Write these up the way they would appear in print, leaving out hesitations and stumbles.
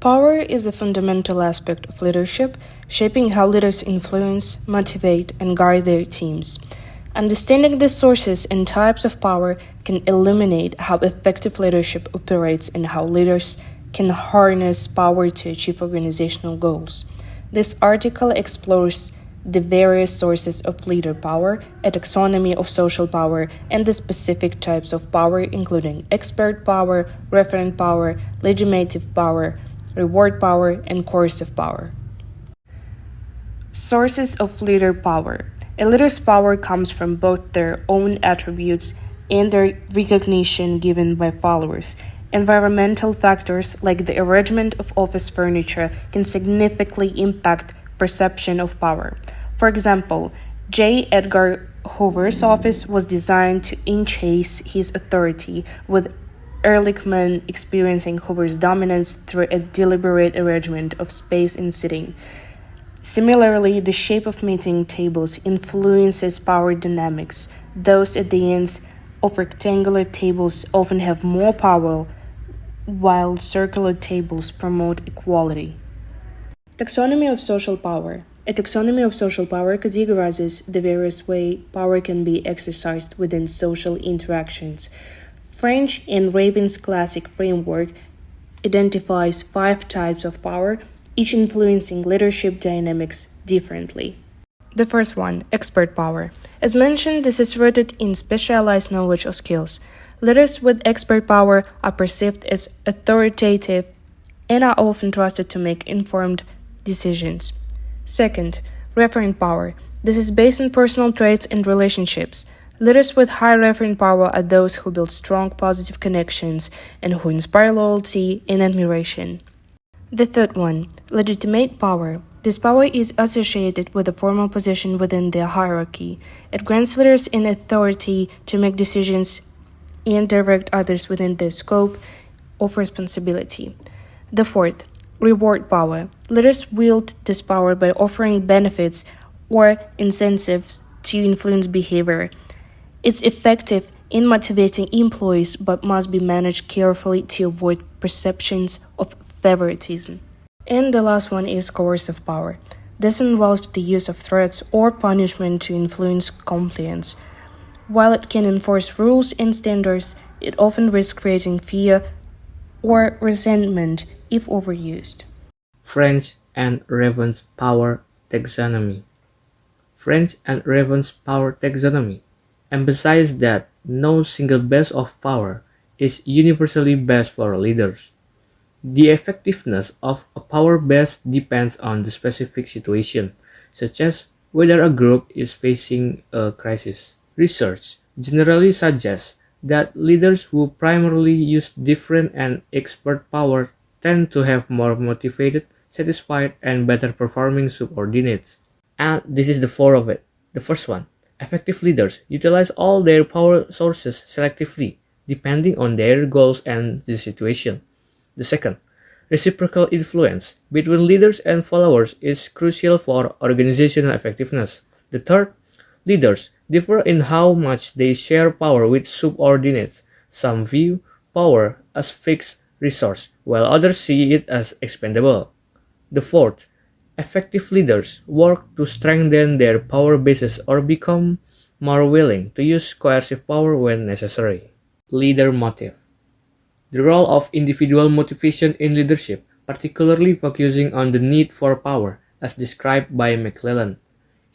Power is a fundamental aspect of leadership, shaping how leaders influence, motivate, and guide their teams. Understanding the sources and types of power can illuminate how effective leadership operates and how leaders can harness power to achieve organizational goals. This article explores the various sources of leader power, a taxonomy of social power, and the specific types of power, including expert power, referent power, legislative power, reward power, and coercive power. Sources of leader power. A leader's power comes from both their own attributes and their recognition given by followers. Environmental factors like the arrangement of office furniture can significantly impact perception of power. For example, J. Edgar Hoover's office was designed to enhance his authority, with Ehrlichman experiencing Hoover's dominance through a deliberate arrangement of space and seating. Similarly, the shape of meeting tables influences power dynamics. Those at the ends of rectangular tables often have more power, while circular tables promote equality. Taxonomy of social power. A taxonomy of social power categorizes the various ways power can be exercised within social interactions. French and Raven's classic framework identifies 5 types of power, each influencing leadership dynamics differently. The first one, expert power. As mentioned, this is rooted in specialized knowledge or skills. Leaders with expert power are perceived as authoritative and are often trusted to make informed decisions. Second, referent power. This is based on personal traits and relationships. Leaders with high referent power are those who build strong positive connections and who inspire loyalty and admiration. The third one, legitimate power. This power is associated with a formal position within the hierarchy. It grants leaders an authority to make decisions and direct others within the scope of responsibility. The fourth, reward power. Leaders wield this power by offering benefits or incentives to influence behavior. It's effective in motivating employees but must be managed carefully to avoid perceptions of favoritism. And the last one is coercive power. This involves the use of threats or punishment to influence compliance. While it can enforce rules and standards, it often risks creating fear or resentment if overused. French and Raven's power taxonomy. French and Raven's power taxonomy emphasizes that no single base of power is universally best for leaders. The effectiveness of a power base depends on the specific situation, such as whether a group is facing a crisis. Research generally suggests that leaders who primarily use different and expert power tend to have more motivated, satisfied, and better performing subordinates. And this is the four of it. The first one, effective leaders utilize all their power sources selectively, depending on their goals and the situation. The second, reciprocal influence between leaders and followers is crucial for organizational effectiveness. The third, leaders differ in how much they share power with subordinates. Some view power as fixed resource, while others see it as expendable. The fourth, effective leaders work to strengthen their power bases or become more willing to use coercive power when necessary. Leader motive. The role of individual motivation in leadership, particularly focusing on the need for power, as described by McClellan.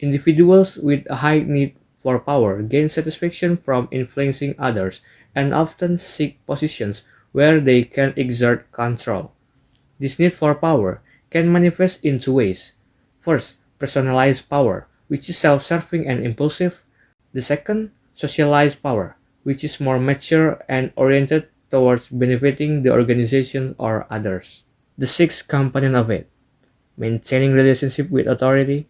Individuals with a high need for power gain satisfaction from influencing others and often seek positions where they can exert control. This need for power can manifest in two ways. First, personalized power, which is self-serving and impulsive. The second, socialized power, which is more mature and oriented towards benefiting the organization or others. The sixth component of it, maintaining relationship with authority,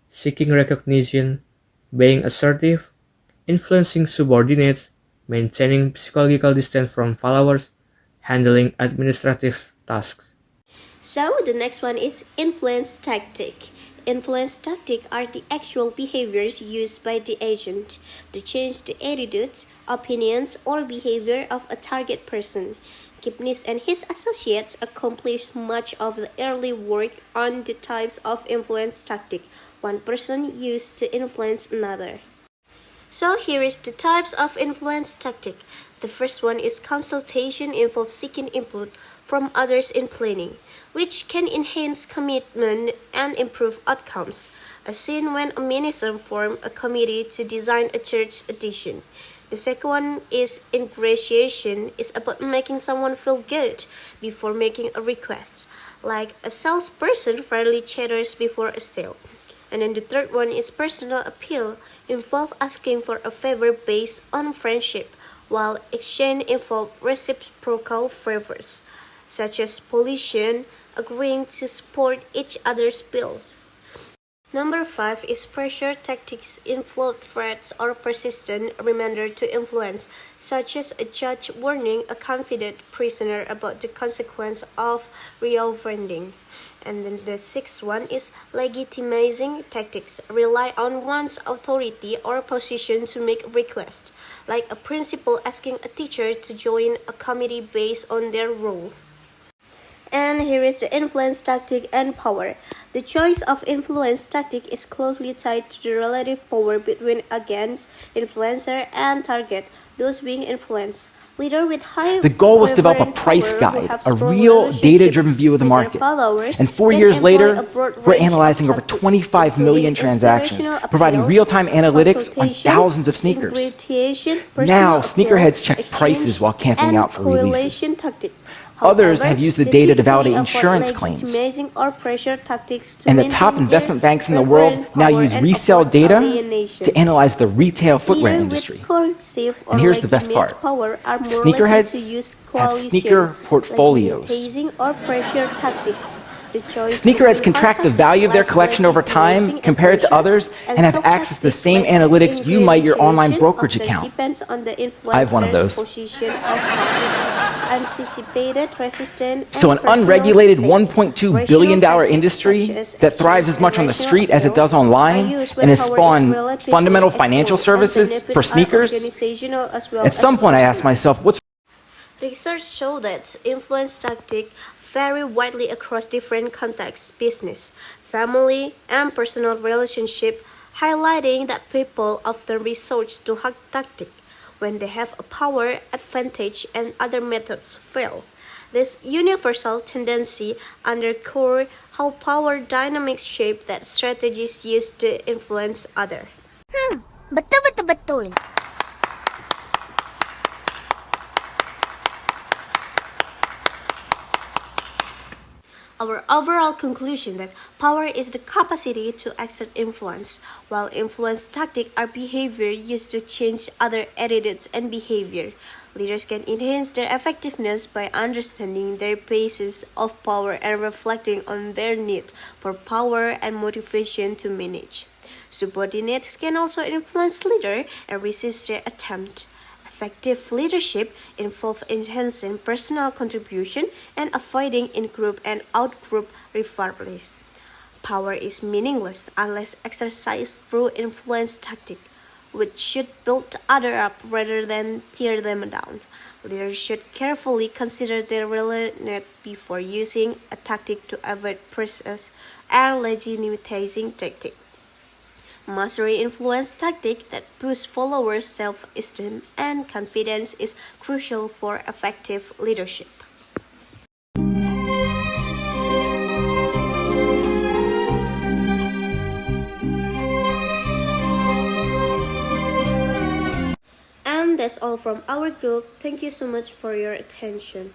seeking recognition, being assertive, influencing subordinates, maintaining psychological distance from followers, handling administrative tasks. So the next one is influence tactic. Influence tactics are the actual behaviors used by the agent to change the attitudes, opinions, or behavior of a target person. Kipnis and his associates accomplished much of the early work on the types of influence tactic one person used to influence another. So here is the types of influence tactic. The first one is consultation involves seeking input from others in planning, which can enhance commitment and improve outcomes, as seen when a minister formed a committee to design a church addition. The second one is ingratiation, is about making someone feel good before making a request, like a salesperson fairly chatters before a sale. And then the third one is personal appeal, involve asking for a favor based on friendship, while exchange involve reciprocal favors, such as pollution, agreeing to support each other's bills. Number 5 is pressure tactics, involve threats or persistent reminder to influence, such as a judge warning a confident prisoner about the consequence of reoffending. And then the sixth one is legitimizing tactics, rely on one's authority or position to make a request, like a principal asking a teacher to join a committee based on their role. And here is the influence tactic and power. The choice of influence tactic is closely tied to the relative power between agents, influencer, and target, those being influenced. Leader with high The goal was to develop a price guide, a real data-driven view of the market. And 4 years later, we're analyzing over 25 million transactions, providing real-time analytics on thousands of sneakers. Now, sneakerheads check prices while camping out for releases. Others have used the data to validate insurance claims. And the top investment banks in the world now use resale data to analyze the retail footwear industry. And here's the best part. Sneakerheads have sneaker portfolios. Sneakerheads can track the value of their collection over time, compare it to others, and have access to the same analytics you might your online brokerage account. I have one of those. So an unregulated $1.2 billion industry that thrives as much on the street as it does online and has spawned fundamental financial services for sneakers? At some point I asked myself, what's Research shows that influence tactics vary widely across different contexts, business, family, and personal relationships, highlighting that people often resort to hack tactics when they have a power advantage and other methods fail. This universal tendency underscores how power dynamics shape that strategies used to influence others. Betul. Our overall conclusion that power is the capacity to exert influence, while influence tactics are behavior used to change other attitudes and behavior. Leaders can enhance their effectiveness by understanding their basis of power and reflecting on their need for power and motivation to manage. Subordinates can also influence leaders and resist their attempt. Effective leadership involves enhancing personal contribution and avoiding in-group and out-group rivalries. Power is meaningless unless exercised through influence tactics, which should build others up rather than tear them down. Leaders should carefully consider their related before using a tactic to avoid process and legitimizing tactic. Mastery influence tactic that boosts followers' self-esteem and confidence is crucial for effective leadership. And that's all from our group. Thank you so much for your attention.